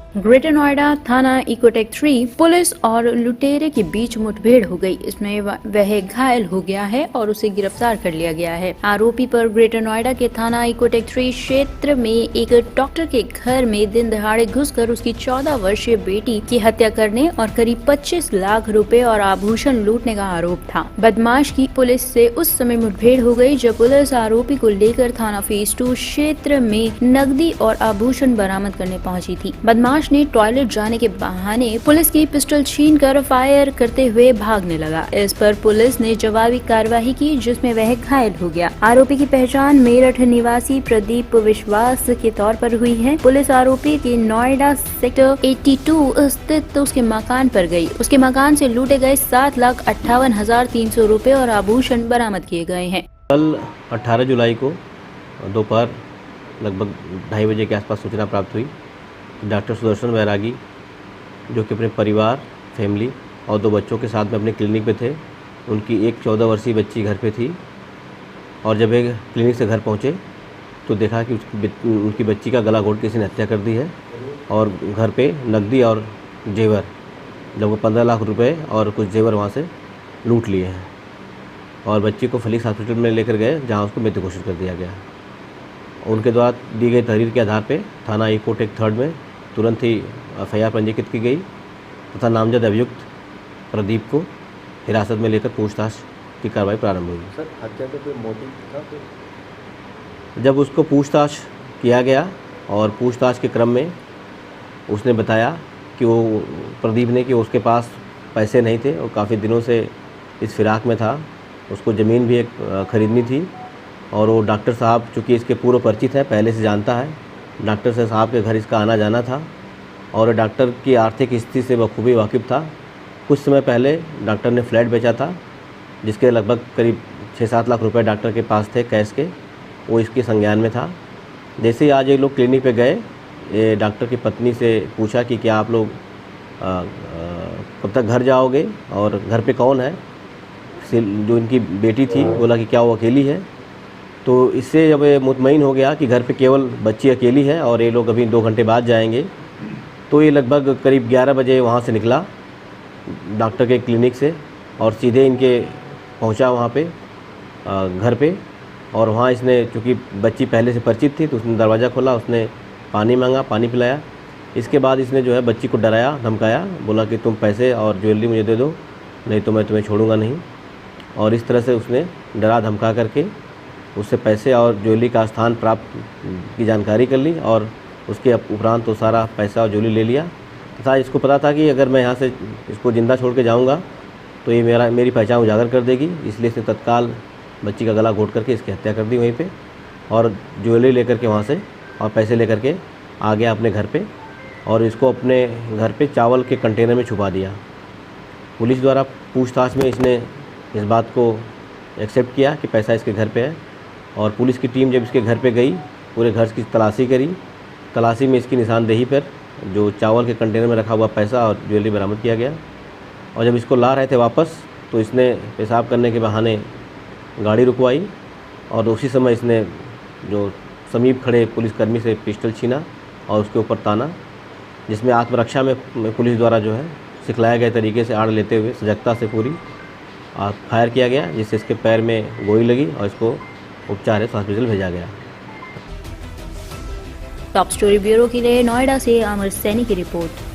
Greater Noida थाना Ecotech 3 police और लुटेरे के बीच मुठभेड़ हो गई। इसमें वह घायल हो गया है और उसे गिरफ्तार कर लिया गया है। आरोपी पर ग्रेटर नोएडा के थाना इकोटेक 3 क्षेत्र में एक डॉक्टर के घर में दिन दहाड़े घुसकर उसकी 14 वर्षीय बेटी की हत्या करने और करीब 25 लाख रुपए और आभूषण लूटने का आरोप था। बदमाश की पुलिस से उस समय मुठभेड़ हो गई जब पुलिस आरोपी को लेकर थाना फेज 2 क्षेत्र में नकदी और आभूषण बरामद करने पहुंची थी। बदमाश ने टॉयलेट जाने के बहाने पुलिस की पिस्टल छीनकर फायर करते हुए भागने लगा। इस पर पुलिस ने जवाबी कार्रवाई की जिसमें वह घायल हो गया। आरोपी की पहचान मेरठ निवासी प्रदीप विश्वास के तौर पर हुई है। पुलिस आरोपी के नोएडा सेक्टर 82 स्थित उसके मकान पर गई। उसके मकान से लूटे गए 7,58,300 रुपए और आभूषण बरामद किए गए हैं। कल 18 जुलाई को दोपहर लगभग 2:30 बजे के आसपास सूचना प्राप्त हुई। डॉक्टर सुदर्शन बैरागी जो कि अपने परिवार, फैमिली और 2 बच्चों के साथ में अपने क्लिनिक पे थे, उनकी एक 14 वर्षीय बच्ची घर पे थी और जब एक क्लिनिक से घर पहुँचे तो देखा कि उनकी बच्ची का गला घोंट किसी ने हत्या कर दी है और घर पे नकदी और जेवर लगभग 15 लाख रुपए और कुछ जेवर वहाँ से लूट लिए हैं और बच्ची को फिलिक्स हॉस्पिटल में लेकर गए जहाँ उसको मृत घोषित कर दिया गया। उनके द्वारा दी गई तहरीर के आधार पर थाना इकोटेक 3 में तुरंत ही एफआईआर पंजीकृत की गई तथा नामजद अभियुक्त प्रदीप को हिरासत में लेकर पूछताछ की कार्रवाई प्रारंभ हुई। सर, हत्या का कोई मोटिव था? जब उसको पूछताछ किया गया और पूछताछ के क्रम में उसने बताया कि वो प्रदीप ने कि उसके पास पैसे नहीं थे और काफ़ी दिनों से इस फिराक में था। उसको ज़मीन भी एक ख़रीदनी थी और वो डॉक्टर साहब चूँकि इसके पूर्व परिचित है, पहले से जानता है, डॉक्टर साहब के घर इसका आना जाना था और डॉक्टर की आर्थिक स्थिति से बखूबी वाकिफ़ था। कुछ समय पहले डॉक्टर ने फ्लैट बेचा था जिसके लगभग करीब 6-7 लाख रुपए डॉक्टर के पास थे कैश के, वो इसके संज्ञान में था। जैसे ही आज ये लोग क्लिनिक पे गए, ये डॉक्टर की पत्नी से पूछा कि क्या आप लोग कब तक घर जाओगे और घर पे कौन है। जो इनकी बेटी थी बोला कि क्या वो अकेली है। तो इससे जब ये मुतमईन हो गया कि घर पे केवल बच्ची अकेली है और ये लोग अभी 2 घंटे बाद जाएंगे, तो ये लगभग करीब 11 बजे वहाँ से निकला डॉक्टर के क्लिनिक से और सीधे इनके पहुँचा वहाँ पे घर पे और वहाँ इसने चूँकि बच्ची पहले से परिचित थी तो उसने दरवाज़ा खोला, उसने पानी मांगा, पानी पिलाया। इसके बाद इसने जो है बच्ची को डराया, धमकाया, बोला कि तुम पैसे और ज्वेलरी मुझे दे दो, नहीं तो मैं तुम्हें छोड़ूंगा नहीं। और इस तरह से उसने डरा धमका करके उससे पैसे और ज्वेलरी का स्थान प्राप्त की जानकारी कर ली और उसके उपरांत तो सारा पैसा और ज्वेलरी ले लिया तथा इसको पता था कि अगर मैं यहाँ से इसको ज़िंदा छोड़ के जाऊँगा तो ये मेरी पहचान उजागर कर देगी, इसलिए इसने तत्काल बच्ची का गला घोंट करके इसकी हत्या कर दी वहीं पे और ज्वेलरी लेकर के वहाँ से और पैसे लेकर के आ गया अपने घर पे और इसको अपने घर पे चावल के कंटेनर में छुपा दिया। पुलिस द्वारा पूछताछ में इसने इस बात को एक्सेप्ट किया कि पैसा इसके घर पे है और पुलिस की टीम जब इसके घर पे गई, पूरे घर की तलाशी करी। तलाशी में इसकी निशानदेही पर जो चावल के कंटेनर में रखा हुआ पैसा और ज्वेलरी बरामद किया गया और जब इसको ला रहे थे वापस तो इसने पेशाब करने के बहाने गाड़ी रुकवाई और उसी समय इसने जो समीप खड़े पुलिसकर्मी से पिस्टल छीना और उसके ऊपर ताना, जिसमें आत्मरक्षा में पुलिस द्वारा जो है सिखलाए गए तरीके से आड़ लेते हुए सजगता से पूरी फायर किया गया, जिससे इसके पैर में गोली लगी और इसको उपचार हेतु हॉस्पिटल भेजा गया। टॉप स्टोरी ब्यूरो के लिए नोएडा से अमर सैनी की रिपोर्ट।